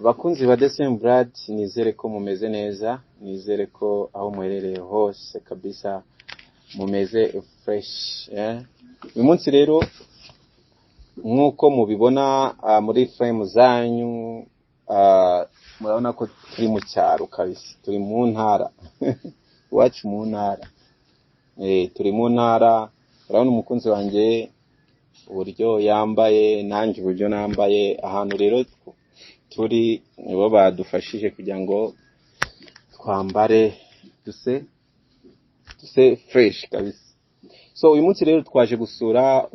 bakunzi ba December, nizere ko mumeze neza, nizere ko aho muherereye hose kabisa mumeze fresh. Uyu munsi rero nkuko mubibona muri frame zanyu, murabona ko turi mu cyaro kabisa, turi mu ntara wacu mu ntara. Turi mu ntara, urabona umukunzi wanjye uburyo yambaye, nanjye uburyo nambaye. Ahantu rero turi nibo badufashije kugira ngo twambare duse fresh kabisa. So uyu munsi rero twaje gusura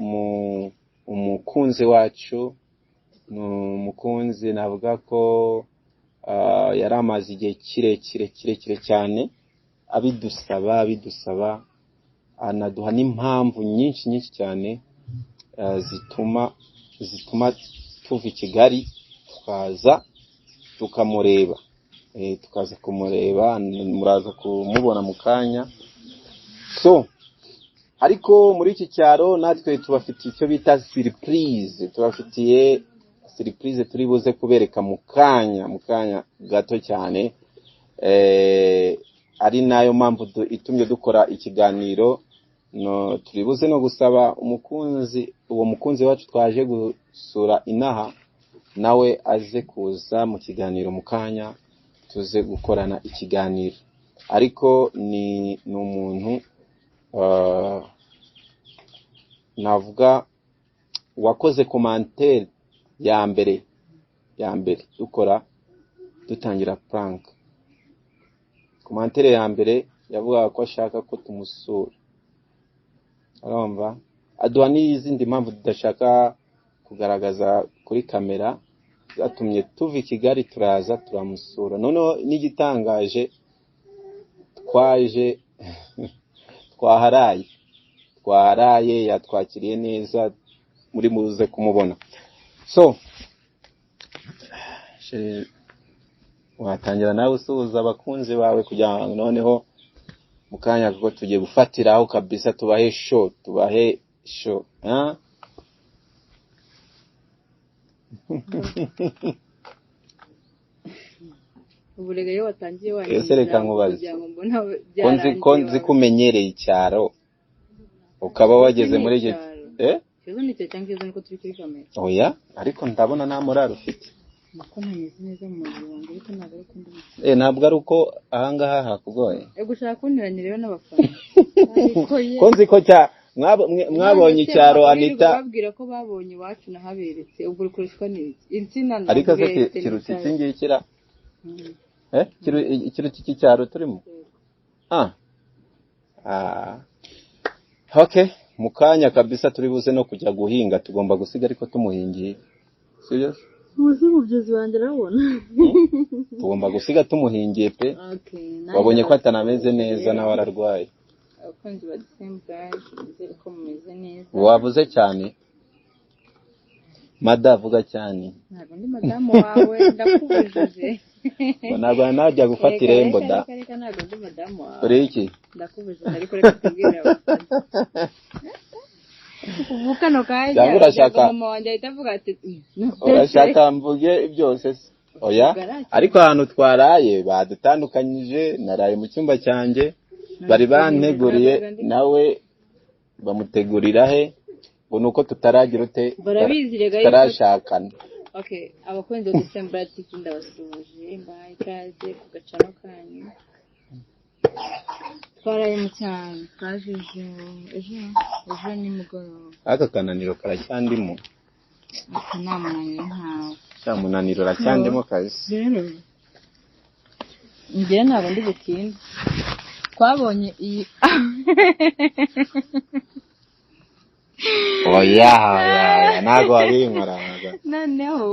umukunzi wacu, umukunzi navuga ko yari amaze igihe kirekire cyane abidusaba, anaduha n'impamvu nyinshi cyane zituma tuva i Kigali tukaza tukamureba. Tukaza kumureba, muraza kumubona mu kanya. So ariko muri iki cyaro natwe tubafitiye icyo bita surprise, tubafitiye surprise turi buze kubereka mu kanya gato cyane. Ari nayo mpamvu itumye dukora ikiganiro. No, turibuze no gusaba uwo mukunzi wacu twaje gusura inaha, nawe aze kuza mu kiganiro mu kanya, tuze gukorana ikiganiro. Ariko ni umuntu navuga wakoze commentaire ya mbere dutangira prank. Commentaire ya mbere yavuga ko ashaka ko tumusura, arumva aduha n'izindi mpamvu tudashaka kugaragaza kuri kamera, zatumye tuva i Kigali turaza turamusura. Noneho n'igitangaje, twaharaye yatwakiriye neza, muri muze kumubona. So watangira nawe usuhuza abakunzi bawe kugira ngo noneho mu kanya kuko tugiye gufatiraho kabisa, tubahe show uburega yo watangiye ese reka nkubaze, ko nzi kumenyereye icyaro ukaba wageze muri iki kizo ni cyo cyangwa niko turi kuri kamera. Oya, ariko ndabona nta morale ufite. Nako ntameze neza mu mubiri wanjye, ariko ntabwo ari kundi. Ntabwo ari uko ahangaha hakugoye. Gushaka kuniranya rero n'abafana. Ko nzi ko mwabonye icyaro Anita babwira ko babonye iwacu nahaberetse, ubwo rikoreshwa n'iki insina na. Ariko se kiruti kingikira kiruti cy'icyaro turimo. Okay, mukanya kabisa turi buze no kujya guhinga, tugomba gusiga ariko tumuhingiye. Serious? Umubyozi wanjye arabona. Tugomba gusiga tumuhingiye pe. Okay. Wabonye ko atanameze neza nawe ararwaye. Abakunzi ba December, nizere ko mumeze neza. Wavuze cyane. Madavuga cyane. Ntabwo ndi madamu wawe, ndakubujije. Ntabwo najya gufata irembo da. Ntabwo ndi madamu wawe. Uri iki? Ndakubujije, ariko reka tubwire abafana. Ubukano kajya urashaka mama wanjye ahita avuga ati urashaka mvuge byose. Oya, ariko ahantu twaraye badutandukanyije, naraye mu cyumba cyanjye, bari banteguriye nawe bamutegurira he, ngo nuko tutaragira ute barabizi rega tarashakana. Okay, abakunzi ba December ndabasuhuje, mbaye ikaze ku gacano kanyu. Twaraye mu cyaro, twaje ejo nimugoroba. Aka kananiro karacyandimo. Nta munaniro ntawe. Cya munaniro racyandimo kazi. Rero njye ntabwo ndi butinde. Twabonye iyi Oya, ntago wabinkora. Noneho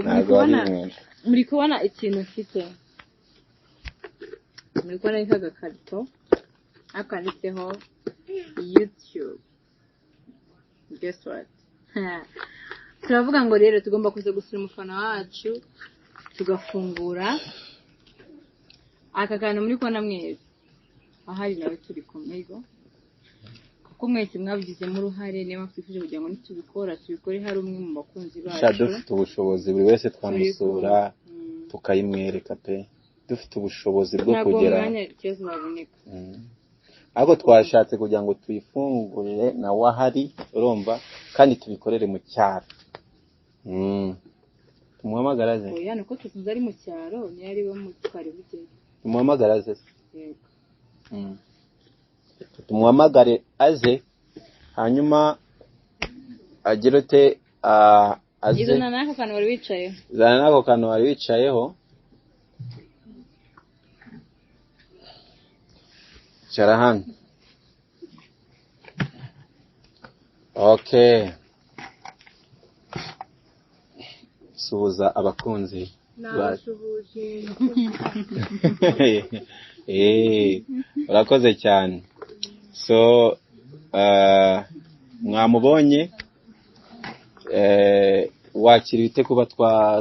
muri kubona ikintu mfite. Muri kubona agakarito akanditseho YouTube. Guess what? Turavuga ngo rero tugomba kuza gusura umufana wacu, tugafungura aka kantu muri kubona mwese. Ahari nawe turi kumwe kuko mwese mwabigizemo uruhare, niba twifuje kugira ngo nitubikore hari umwe mu bakunzi bacu. Dufite ubushobozi buri wese twamusura tukayimwereka pe dufite ubushobozi bwo ntabwo kugera umwanya ikibazo waboneka. ahubwo twashatse kugira ngo tuyifungurire nawe ahari urumva kandi tubikorere mu cyaro tumuhamagara ze oya nuko tuzi ari mu cyaro niyo ari bo mu twari bugeye. tumuhamagara ze Yego. tumuhamagare aze hanyuma agira ute aze izana n'ako kantu wari wicayeho. zana n'ako kantu wari wicayeho cara hano. Okay, suhuza abakunzi Nabasuhuje. urakoze cyane. So mwamubonye wakiriye ute kuba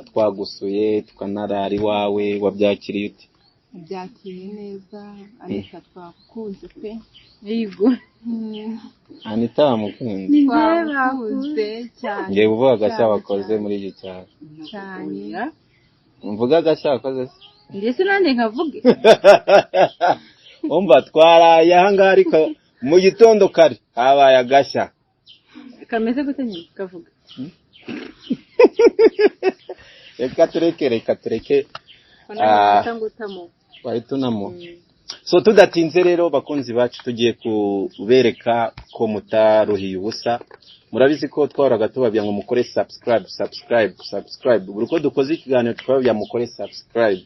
twagusuye tukanarara iwawe wabyakiriye ute? byakiriye neza Anita twakunze pe Yego. Anita wamukunze twakunze cyane ngiye kuvuga agashya wakoze muri iki cyaro cyane mvuga agashya wakoze se Ndetse nande nkavuge. umva twaraye ahangaha ariko mu gitondo kare habaye agashya Kameze gute nyine kavuga. reka tureke Tangutamo. bahitunamo. So tudatinze rero bakunzi bacu tugiye kubereka ko mutaruhiye ubusa. Murabizi ko twahoraga tubabya ngo mukore subscribe buri ko dukoze ikiganiro twababya mukore subscribe.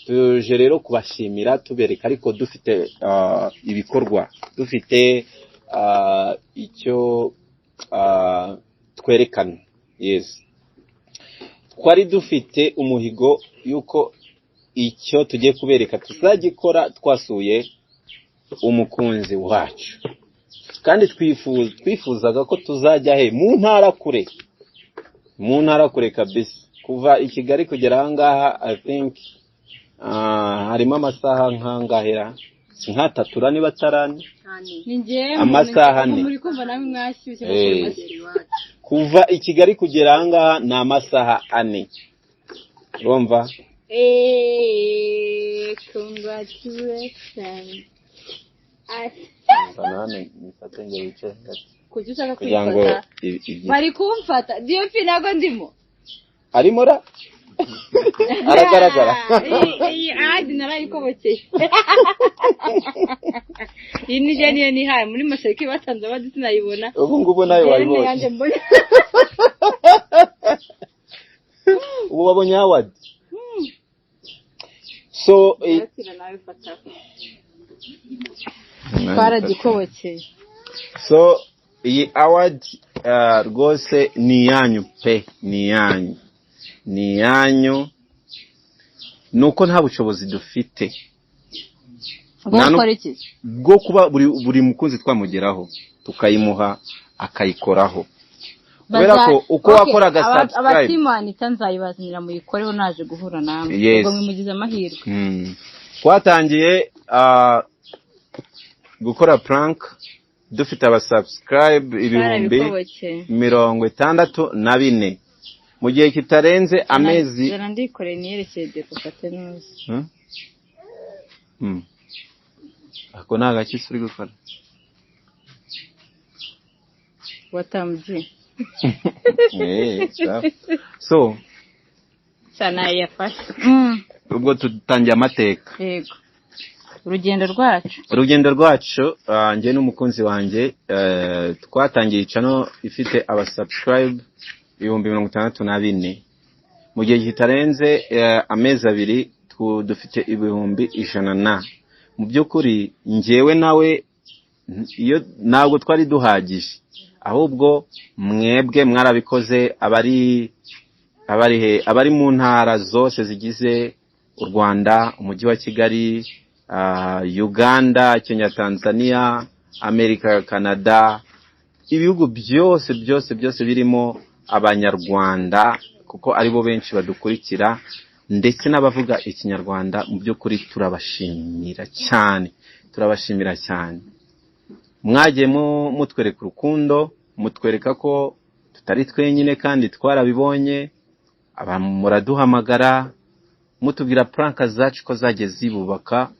Tuje rero kubashimira tubereka ariko dufite ibikorwa dufite icyo twerekana. Yes, twari dufite umuhigo yuko icyo tugiye kubereka tuzagikora twasuye umukunzi wacu kandi twifuzaga ko tuzajya mu ntara kure kabisa kuva i Kigali kugera ahangaha. I think harimo amasaha nkangahera si nk'atatura niba tarani amasaha ane muri kumva namwe mwashyushye kuva i Kigali kugera ahangaha ni amasaha ane urumva. Congratulations. Sanane nifatenge wice Kuki ushaka kugira ngo kwifata? Bari kumfata. Dio fi nago ndimo. arimo aragaragara. Iyi adi narayikobokeye. Iyi ni je niyo nihaye muri mashariki batanze abadi sinayibona. Ubu ngubu nayo wayibonye. Ubu wabonye award. So baragikobokeye. So iyi award rwose ni yanyu pe ni yanyu nuko nta bushobozi dufite bwo kuba buri mukunzi twamugeraho tukayimuha akayikoraho kubera ko uko wakoraga subscribe abatimani tanzayibazanira mu ikoreho naje guhura namwe ubwo mwimugize amahirwe. Twatangiye gukora prank dufite abasubscribe 64,000 mu gihe kitarenze amezi. Ndikore niyerekeye dekofate neza. Ako nagaki uri gukora watamje. So sana yafashe. Ubwo tutangiye amateka. Yego. Urugendo rwacu nje n'umukunzi wanjye twatangiye channel ifite abasubscribe 64,000 mu gihe kitarenze amezi abiri dufite 100,000. Mu byukuri njyewe nawe iyo ntabwo twari duhagije ahubwo mwebwe mwarabikoze abari mu ntara zose zigize u Rwanda, umujyi wa Kigali, Uganda, Kenya, Tanzania, Amerika, Canada, ibihugu byose birimo abanyarwanda kuko aribo benshi badukurikira ndetse n'abavuga ikinyarwanda. Mu byukuri turabashimira cyane. Mwagiye mutwereka urukundo, mutwereka ko tutari twenyine kandi twarabibonye. Muraduhamagara mutubwira prank zacu ko zagiye zibubaka.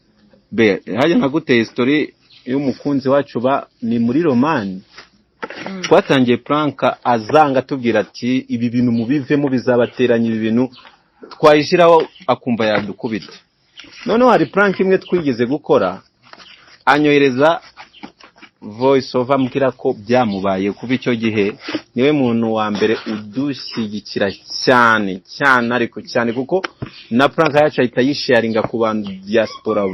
Be hajya naguteye story y'umukunzi wacu ni muri Romani. Twatangiye prank azanga tubwira ati ibi bintu mubivemo bizabateranya ibi bintu, twayishiraho akumva yadukubita. Noneho hari prank imwe twigeze gukora, anyohereza voice over mukira ko byamubaye kuba icyo gihe niwe muntu wa mbere udushyigikira cyane ariko cyane, kuko na prank yacu ahita yisharinga ku bantu diaspora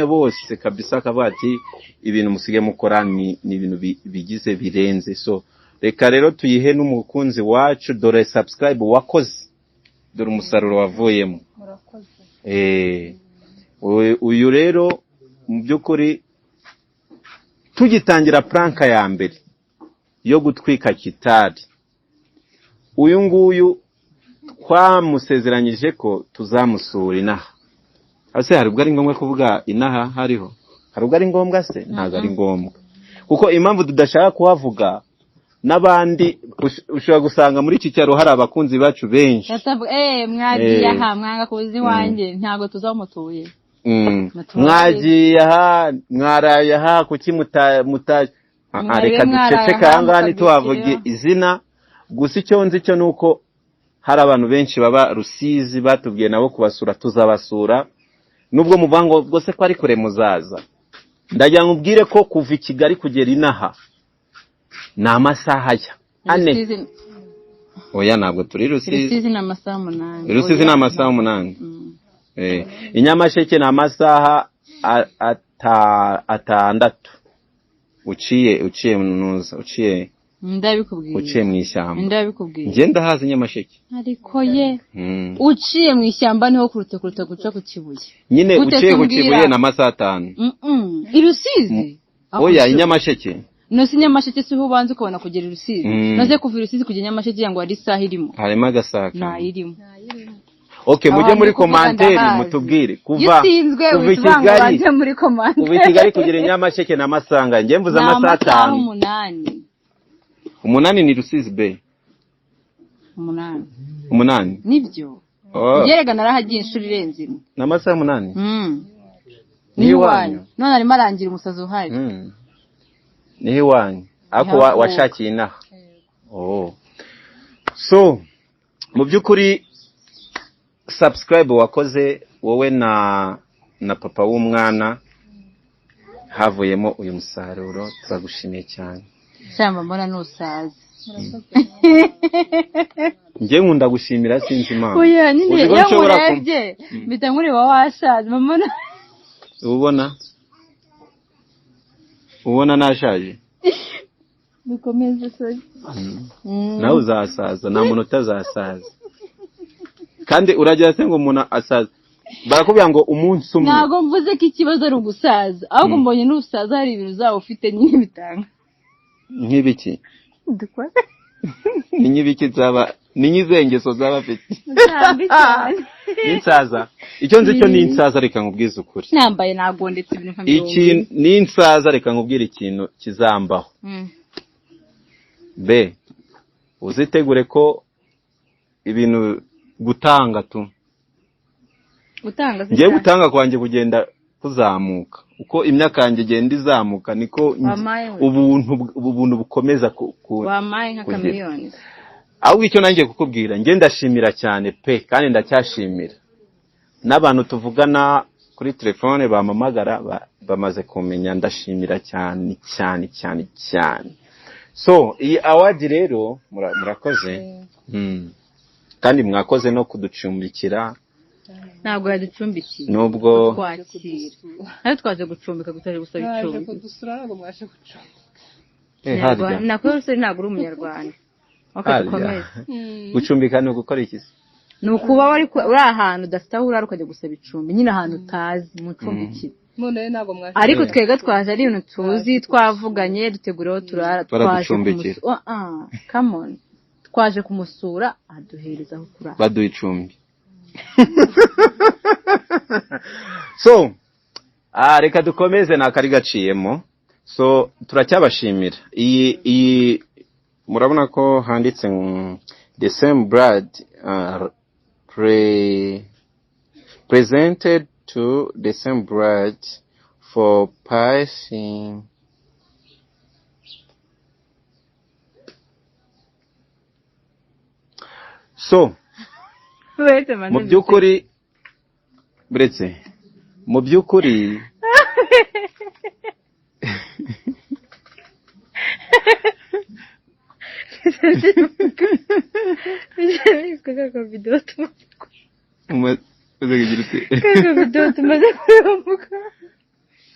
bose kabisa, akavuga ati ibintu musige mukora ni ibintu bigize birenze. So reka rero tuyihe n'umukunzi wacu, dore subscribe wakoze, dore umusaruro wavuyemo. Uyu rero mu by'ukuri tugitangira prank ya mbere yo gutwika Kitari, uyu nguyu twamusezeranyije ko tuzamusura inaha. Ase hari ubwo ari ngombwa kuvuga inaha hariho? Hari ubwo ari ngombwa se? Ntago ari ngombwa, kuko impamvu tudashaka kuhavuga n'abandi ushobora gusanga muri iki cyaro hari abakunzi bacu benshi. Mwagiye aha mwanga kuzi wanjye ntago tuzamutuye. Mwagiye aha mwaraye aha kuki mutaje. Reka duceceke aha ntituhavuge izina, gusa icyo nzi cyo nuko hari abantu benshi baba Rusizi batubwiye nabo kubasura, tuzabasura nubwo muvango bwose ko ari kure muzaza. Ndagira nkubwire ko kuva i Kigali kugera inaha ni amasaha ya 4. Oya ntabwo turi Rusizi na amasaha 8. Rusizi na amasaha 8. Inyamasheke na amasaha 6. Uciye munuza, uciye mu ishyamba. Ndabikubwiye. Ngenda hazi Nyamasheke. Ariko ye uciye mu ishyamba niho kuruta guca ku Kibuye. Nyine uciye ku Kibuye na amasaha 5. Irusizi. Oya Inyamasheke. No si Nyamasheke siho ubanza ukabona kugera Irusizi. Noze kuva Irusizi kugera Nyamasheke yango ari saha irimo. Harimo agasaka. Na irimo. Okay, mujye muri commentaire mutubwire kuva Kigali muri commentaire. Kuva Kigali kugera Nyamasheke na masanga nge mvuza amasaha 5. 8 ni Rusizi Bay. 8. Nibyo. Yerega narahagiye inshuro irenze. Na amasaha 8. Ni wanyu. None ari marangira umusazo uhari. Ni wanyu. Ako washakiye inaha. So mu byukuri subscribe wakoze wowe na papa w'umwana, havuyemo uyu musaruro, turagushimiye cyane. Shamba mbona nusaza. Nje nkunda gushimira sinzi impamvu. Oya nyine yamurebye bita nkuri washaje mama. Ubona nashaje. Bikomeze so. Nawe uzasaza, nta muntu utazasaza. Kandi uragira se ngo umuntu asaza, barakubwira ngo umunsi umwe. Ntago mvuze ko ikibazo ari ugusaza, ahubwo mbonye n'usaza hari ibintu zawo ufite nyine bitanga. Nk'ibiki? Nk'ibiki zaba ninyizengeso zaba afite. Ninsaza. Icyo nzi cyo ninsaza reka nkubwize ukuri. Nambaye nagondetse ibintu nkamwe. Iki ninsaza reka nkubwire ikintu kizambaho. Be uzitegure ko ibintu gutanga tu. Gutanga se. Ngiye gutanga kwanje kugenda kuzamuka. Uko imyaka yanjye igenda izamuka niko ubuntu bukomeza wamaye nka kamiliyoni. Ahubwo icyo nanjye kukubwira nge ndashimira cyane pe, kandi ndacyashimira n'abantu tuvugana kuri telefone bamamagara bamaze kumenya, ndashimira cyane. So iyi award rero murakoze. Kandi mwakoze no kuducumbikira. Ntabwo yaducumbikiye. Nubwo twakira. Aho twaje gucumbika gutaje gusaba icumbi. Kudusura ntabwo mwashe gucumbika. Harya. Nako se ntabwo uri umunyarwanda. Okay, dukomeze. Gucumbika no gukora iki? Ni ukuba uri ahantu udafite aho urara ukajya gusaba icumbi, nyine ahantu utazi mu cumbikira. None ntabwo mwashe. Ariko twega twaje ari ibintu tuzi, twavuganye duteguraho turara, twaje kumusura. Come on. Twaje kumusura aduhereza aho kurara. Baduha icumbi. So reka dukomeze nakari gaciyemo. So turacyabashimira. Iyi murabona ko handitse the same blood presented to the same bride for passing. So, Wait a minute. mu by'ukuri buretse mu by'ukuri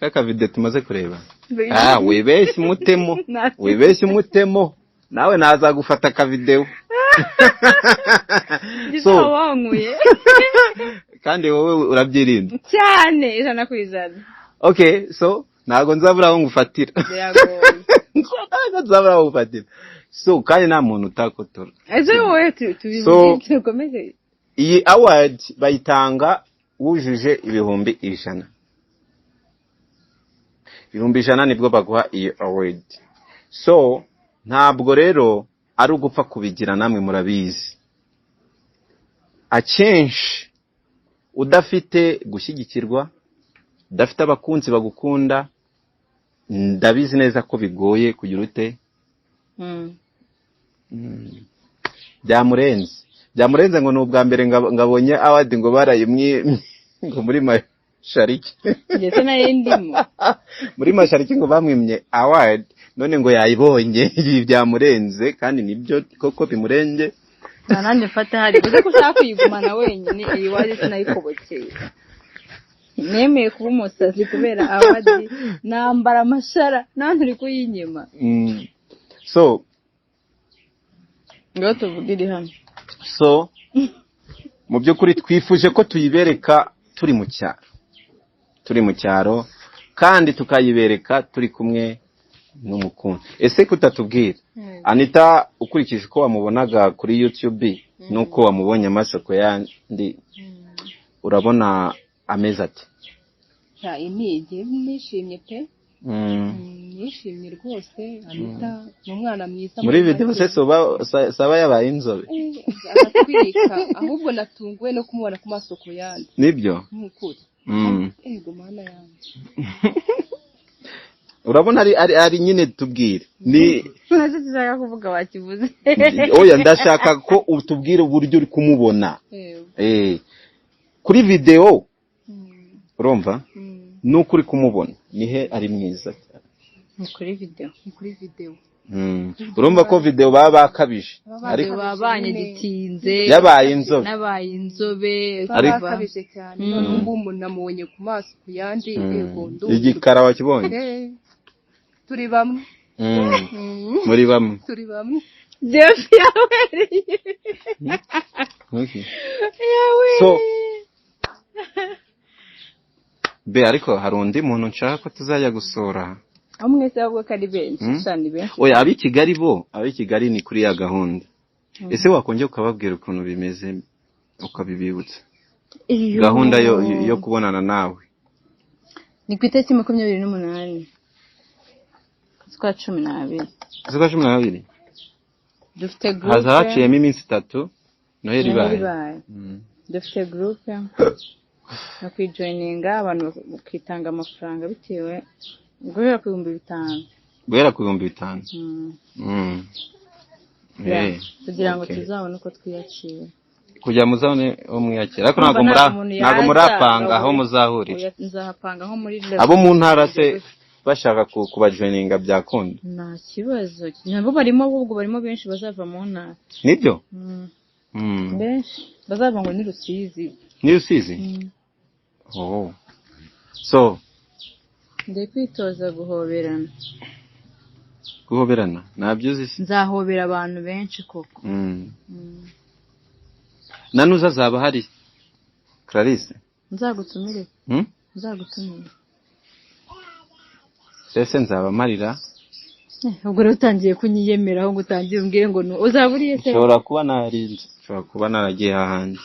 Kaka video tumaze kureba wibeshye umutemo nawe naza gufata aka video so wanguye kandi wowe urabyirinda cyane ijana ku ijana. Okay, so ntago nzabura aho ngufatira. Nzabura aho ngufatira. So kandi nta muntu utakotora. Ejo wowe tubikomeze. Iyi award bayitanga wujuje ibihumbi 100. Ibihumbi 100 nibwo baguha iyi award. So ntabwo rero ari ugupfa kubigira, namwe murabizi. Akenshi udafite gushyigikirwa, udafite abakunzi bagukunda, ndabizi neza ko bigoye kugira ute. Byamurenze ngo n'ubwa mbere ngabonye award ngo barayimwe ngo muri Mashariki. Ndetse nari ndimo. Muri Mashariki ngo bamwimye award, none ngo yayibonye. Byamurenze kandi nibyo koko bimurenge. Nanjye mfata hari uze kushaka kuyigumana wenyine, iyi wari sinayikobokeye. Nemeye kuba umusazi kubera awadi nambara amashara nantu uri kuyinyema. So ngo tuvugire hano. So mu by'ukuri twifuje ko tuyibereka turi mu cyaro kandi tukayibereka turi kumwe n'umukunzi. Ese kutatubwira Anita, ukurikije ko wamubonaga kuri YouTube nuko wamubonye amasoko yandi, urabona ameza ati? Ya inige nishimye pe. Nishimye rwose. Anita n'umwana mwiza. Muri video se saba yabaye inzobe. Aratwika ahubwo natunguwe no kumubona ku masoko yandi. Nibyo? Nk'ukuri. Ego mana yanjye. Urabona ari nyine tubwire. Ni Nase tuzaka kuvuga wakivuze. Oya ndashaka ko utubwire uburyo uri kumubona. Kuri video urumva nuko uri kumubona nihe ari mwiza cyane. Kuri video. Urumva ko video baba bakabije, ariko babanye gitinze yabaye inzobe nabaye inzobe bakabije cyane. N'ubwo umuntu namubonye ku maso ku yandi ego ndu igikara wakibonye. Turi bamwe. Muri bamwe. Turi bamwe. Jeff yawe. Okay. So be ariko hari undi muntu nshaka ko tuzajya gusura. Amwe se ahubwo kari benshi cyane benshi. Oya abi Kigali ni kuri ya gahunda. Ese wakongera ukababwira ukuntu bimeze ukabibibutsa? Gahunda yo kubonana nawe. Ni ku itariki 28 z'ukwa 12. Z'ukwa 12. Dufite group. Hazahaciyemo iminsi 3 Noheli ibaye. Dufite group no kwijoininga abantu bakitanga amafaranga bitewe guhera ku 5,000. Guhera ku 5,000. Kugira ngo tuzabone uko twiyakira. Kujya muzabone umwiyakira. Ariko ntago murapanga aho muzahurira. Nzahapanga aho muri abo mu ntara se bashaka kubajoininga byakunda. Nta kibazo. Nabo barimo benshi bazava mu ntara. Nibyo? Benshi bazava ngo ni Rusizi. Ni Rusizi? Oh. So Ndeye kwitoza guhoberana. Guhoberana? Nabyuzi se? Nzahobera abantu benshi koko. Nanuza zaba hari Clarisse? Nzagutumire. Nzagutumire. Sese nzaba marira. Ubwo rero utangiye kunyiyemera aho ngutangiye umbwire ngo uzaburiye se? Ushobora kuba narinze. Ushobora kuba naragiye hahandi.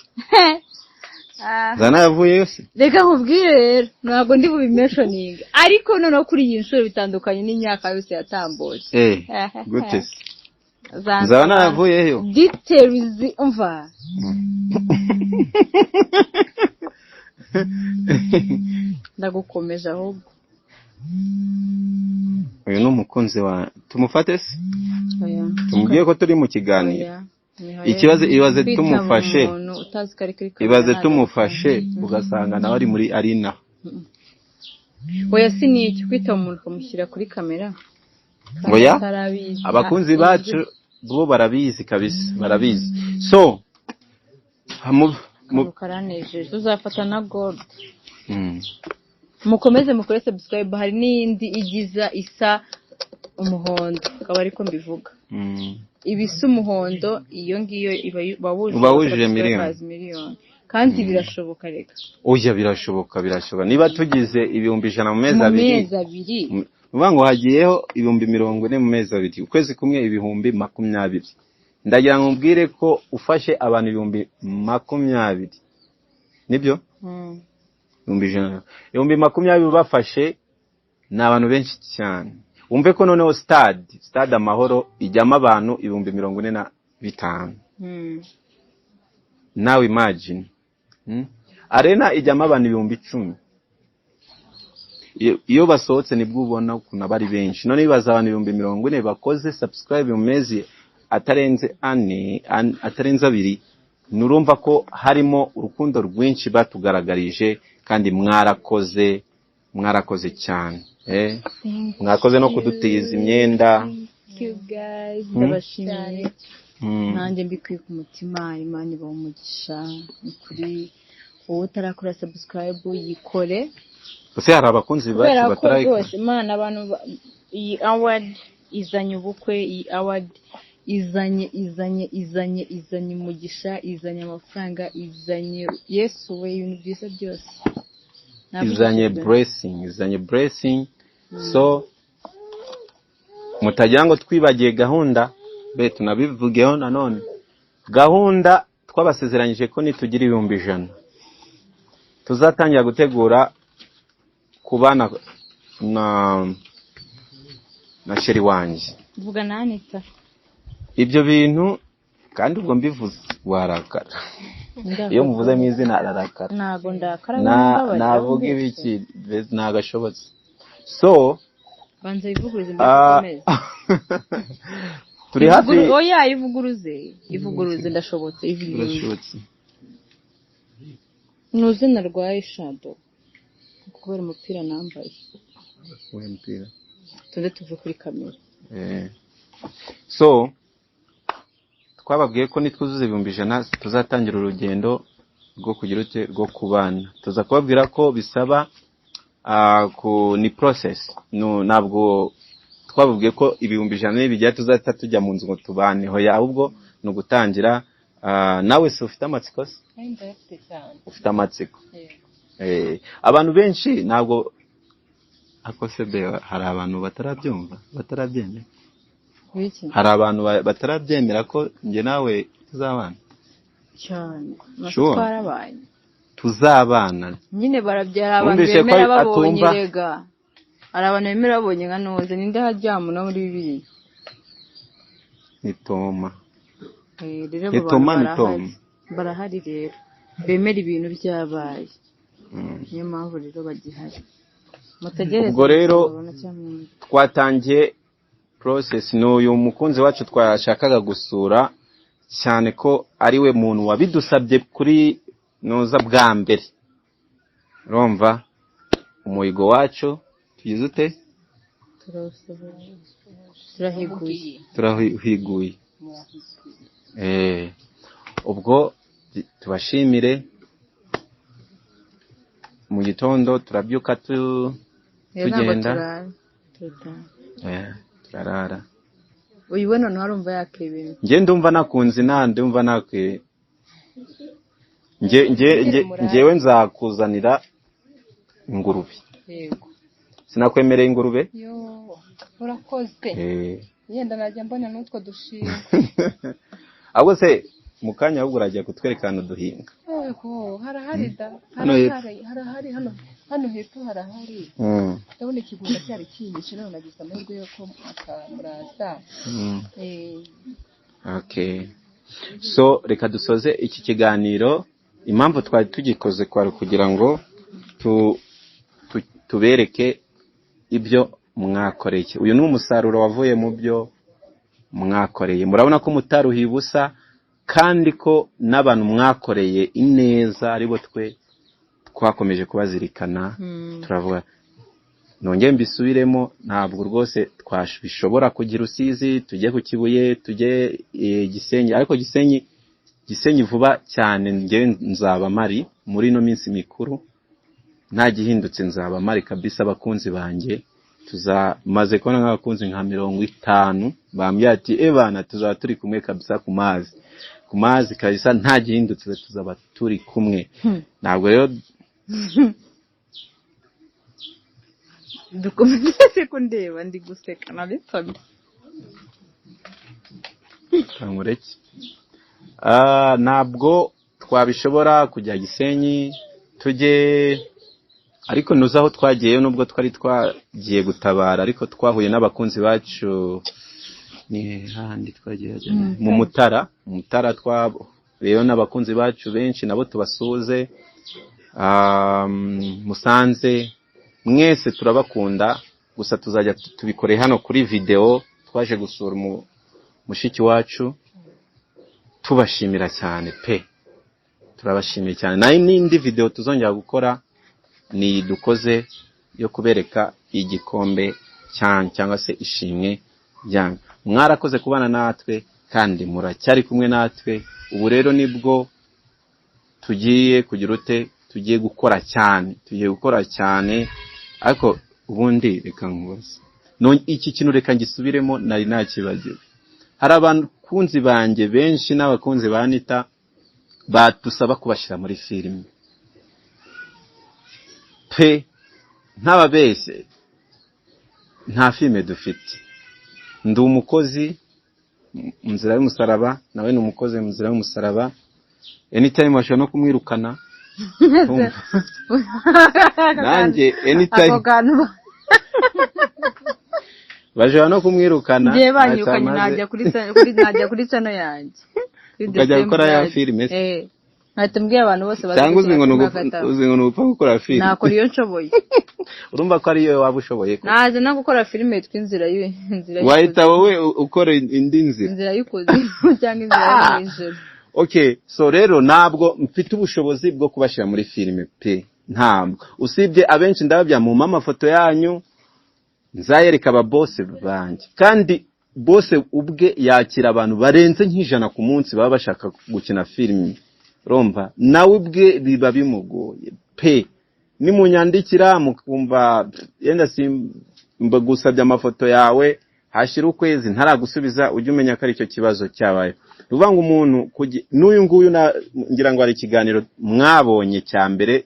Zana yavuye yose. Reka nkubwire rero ntabwo ndi bubimentioning. Ariko noneho kuri iyi nshuro bitandukanye n'imyaka yose yatambutse. Gute se? Zana yavuyeyo. Details umva. ndagukomeje ahubwo. Uyu ni umukunzi wa tumufate se Oya. tumubwiye ko turi mu kiganiro. Oya. Ibaze tumufashe utazi ko ari kuri kamera. ibaze tumufashe ugasanga nawe ari muri arena. Oya siniki kwita umuntu ukamushyira kuri kamera. Oya abakunzi bacu bo barabizi kabisa barabizi. So karanejeje tuzafata na gold. Mukomeze mukore subscribe, hari n'indi igiza isa umuhondo akaba ariko mbivuga. Ibisa umuhondo iyo ngiyo iba wujuje miliyoni kandi birashoboka reka. Oya birashoboka niba tugize ibihumbi 100 mu mezi abiri uvuga ngo hagiyeho ibihumbi 40 mu mezi abiri ukwezi kumwe ibihumbi 20. Ndagira ngo mbwire ko ufashe abantu ibihumbi 20 nibyo ibihumbi 20 bafashe ni abantu benshi cyane. Umve ko noneho stade amahoro ijyamo abantu ibihumbi 45. Now imagine arena ijyamo abantu ibihumbi 10. Iyo basohotse nibwo ubona ukuntu bari benshi. None bibaza abantu ibihumbi 40 bakoze subscribe mu mezi atarenze 2. Nurumva ko harimo urukundo rwinshi batugaragarije kandi mwarakoze cyane. Mwakoze no kudutiza imyenda. Thank you guys. Ndabashimiye. Nanjye mbikuye ku mutima. Imana ibahe umugisha. Ukuri wowe utarakora subscribe yikore. Ese hari abakunzi bacu batarayikora. Imana abantu iyi award izanye ubukwe, iyi award izanye umugisha, izanye amafaranga, izanye Yesu we ibintu byiza byose. Izanye blessing. So mutagira ngo twibagiye gahunda be tunabivugeho nanone. Gahunda twabasezeranyije ko nitugira ibihumbi 100 tuzatangira gutegura kubana na sheri wanje. Vuga na Anita. Ibyo bintu kandi ubwo mbivuze warakara. Iyo muvuze mu izina ararakara. Ntago ndakara navuga ibiki nagashobotse. So banza ivuguruze ndakomeza. Turi hafi. Oya ivuguruze ndashobotse irashobotse. Nuzina rwaye shadow kubera umupira nambaye. Uwe mpira. Tuve kuri kamera. So twababwiye ko nitwuzuze ibihumbi 100 tuzatangira urugendo rwo kugira ute rwo kubana. Tuza kubabwira ko bisaba ni process. Ntabwo twababwiye ko ibihumbi 100 bijya tuzata tujya mu nzu ngo tubane. Hoya ahubwo no gutangira. Nawe se ufite amatsiko se? Ufite amatsiko. Abantu benshi ntabwo akose be hari abantu batarabyemera. Hari abantu batarabyemera ko nge nawe tuzabana cyane. Tuzabana nyine barabyara abantu bemera babonye rega. Hari abantu bemera babonye nka noze ninde hajyamu no muri Bibiliya. Ni Toma. Barahari rero bemera ibintu byabaye. Niyo mpamvu rero bagihari. Mutegereze. Ubwo rero twatangiye process n'uyu mukunzi wacu twashakaga gusura cyane ko ari we muntu wabidusabye kuri noza bwa mbere. Urumva umuhigo wacu tugize ute? Turahiguye. Ubwo tubashimire. Mu gitondo turabyuka tugenda. Turarara. Uyu none harumva yakebera. Nge ndumva nakunze ndumva nakwe. Ngewe nzakuzanira ingurube. Yego. Sinakwemereye ingurube? Yo, urakoze. Yenda najya mbona n'utwo dushinga. Ahubwo se mukanya ahubwo urajya kutwerekana duhinga. Yego, harahari da. Harahari hano hepfo harahari. Ndabona ikigunda cyari kinyishe none nagize amahirwe yo ko akamuraza. Okay. So reka dusoze iki kiganiro impamvu twari tugikoze kwari kugira ngo tubereke ibyo mwakoreye. Uyu ni umusaruro wavuye mu byo mwakoreye. Murabona ko mutaruhiye ubusa kandi ko n'abantu mwakoreye ineza aribo twakomeje kubazirikana. Turavuga nongeye mbisubiremo, ntabwo rwose twashobora kugira Rusizi, tujye ku Kibuye, tujye Gisenyi, ariko Gisenyi vuba cyane nge nzaba mari muri no minsi mikuru, nta gihindutse nzaba mari kabisa. Abakunzi banjye tuzamaze kubona nk'abakunzi nka 50 bambye ati ebana tuzaba turi kumwe kabisa ku mazi kabisa, nta gihindutse tuzaba turi kumwe. Ntabwo rero dukomeze kundeba ndi guseka nabitsabye kankureke. Ntabwo twabishobora kujya Gisenyi tujye, ariko nuza aho twagiyeyo nubwo twari twagiye gutabara, ariko twahuye n'abakunzi bacu ni handi twagiye mu Mutara rero n'abakunzi bacu benshi nabo tubasuze. Musanze mwese turabakunda, gusa tuzajya tubikore hano kuri video. Twaje gusura mushiki wacu, tubashimira cyane pe, turabashimiye cyane. Nayo n'indi video tuzongera gukora ni dukoze yo kubereka igikombe cyangwa se ishimwe ryanyu. Mwarakoze kubana natwe kandi muracyari kumwe natwe. Ubu rero nibwo tugiye kugira tugiye gukora cyane, ariko ubundi reka nkubaze iki kintu, reka ngisubiremo, nari nakibagiwe. Hari abakunzi banjye benshi n'abakunzi ba Anita badusaba kubashyira muri filime pe, ntababeshye nta filime dufite. Ndi umukozi mu nzira y'umusaraba, nawe ni umukozi mu nzira y'umusaraba. Anytime bashobora no kumwirukana. Nanjye anytime bashobora no kumwirukana. Ngiye banyirukanye najya kuri channel yanjye ukajya gukora ya filime. Natembwiye abantu bose cyangwa uzi ngo nupfa gukora filime. Nakora iyo nshoboye. Urumva ko ari iyo waba ushoboye ko naje no gukora filime yitwa inzira wahita wowe ukora indi nzira y'ikuzimu cyangwa inzira y'ijuru. Okay, so rero ntabwo mfite ubushobozi bwo kubashyira muri filime pe, ntabwo. Usibye abenshi ndababya mu amafoto yanyu nzayereka aba boss banjye, kandi boss ubwe yakira abantu barenze nk'ijana ku munsi baba bashaka gukina filime. Romba nawe ubwe biba bimugoye pe, nimunyandikira mukumva yenda simba gusabye amafoto yawe hashira ukwezi ntaragusubiza, ujye umenya ko ari cyo kibazo cyabaye. Ruvanga umuntu n'uyu nguyu ngira ngo ari ikiganiro mwabonye cya mbere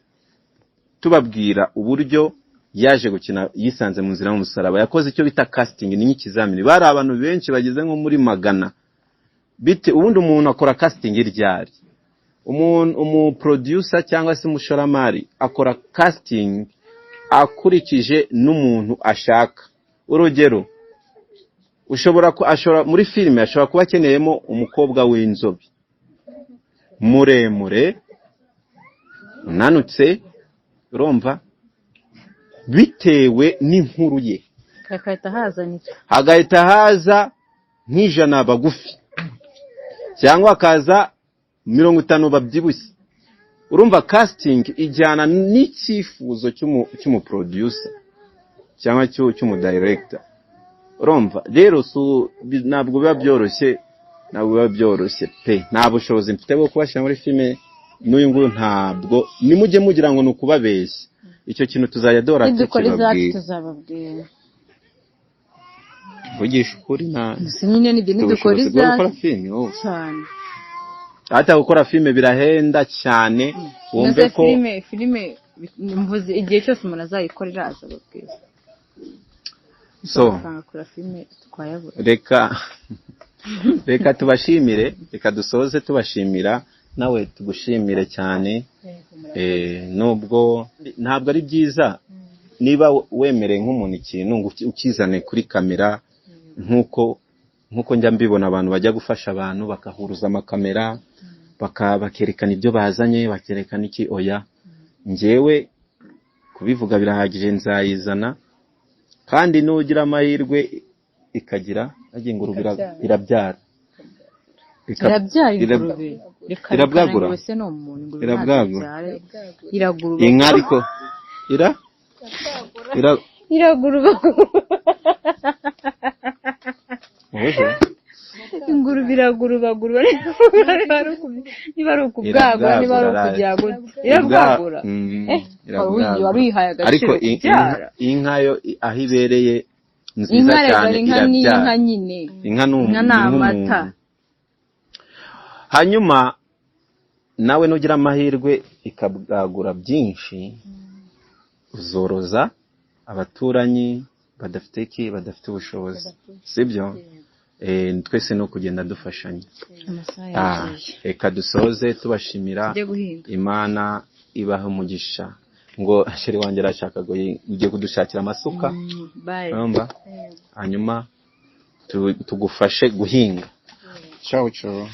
tubabwira uburyo yaje gukina yisanze mu nzira y'umusaraba. Yakoze icyo bita casting, ni nk'ikizamini. Bari abantu benshi bageze nko muri 100 bite. Ubundi umuntu akora casting iryari, producer cyangwa se umushoramari akora casting akurikije n'umuntu ashaka. Urugero, ashobora muri filime ashobora kuba akeneyemo umukobwa w'inzobe muremure unanutse, urumva, bitewe n'inkuru ye hagahita haza nk'ijana bagufi, cyangwa akaza 50 babyibushye. Urumva casting ijyana n'icyifuzo cy'umuproducer cyangwa cy'umudirector. Urumva rero ntabwo biba byoroshye pe, nta bushobozi mfite bwo kubashyira muri filime. N'uyu nguyu ntabwo nimujye mugira ngo nukubabeshya. Icyo kintu tuzajya dora tuzababwira vugisha ukuri na nyine n'ibyo nidukora filime cyane. Hata gukora filime birahenda cyane. Wumve ko filime mvuze igihe cyose umuntu azayikorera azababwira. So reka tubashimire, reka dusoze tubashimira, nawe tugushimire cyane. Nubwo ntabwo ari byiza niba wemereye nk'umuntu ikintu ukizane kuri kamera, nkuko njya mbibona abantu bajya gufasha abantu bakahuruza amakamera bakerekana ibyo bazanye, bakerekana iki. Oya, njyewe kubivuga birahagije, nzayizana. Kandi nugira amahirwe ikagira ingurube irabyara, irabwagura wese no umuntu ingurube iragurura inka, ariko iragurura ingurube iragurubagurura, niba ari ukubwagura, niba ari ukujyagura, irabwagura. Warihaye agaciro kubyara. Inka yo aho ibereye nziza cyane, inka nyine, inka ni amata. Hanyuma nawe nugira amahirwe ikabwagura byinshi, uzoroza abaturanyi badafite ubushobozi, sibyo? Twese no kugenda dufashanya. Reka dusoze tubashimira, Imana ibaha umugisha. Ngo sheri wanjye arashaka ngo ugiye kudushakira amasuka, hanyuma tugufashe guhinga. Ciao ciao.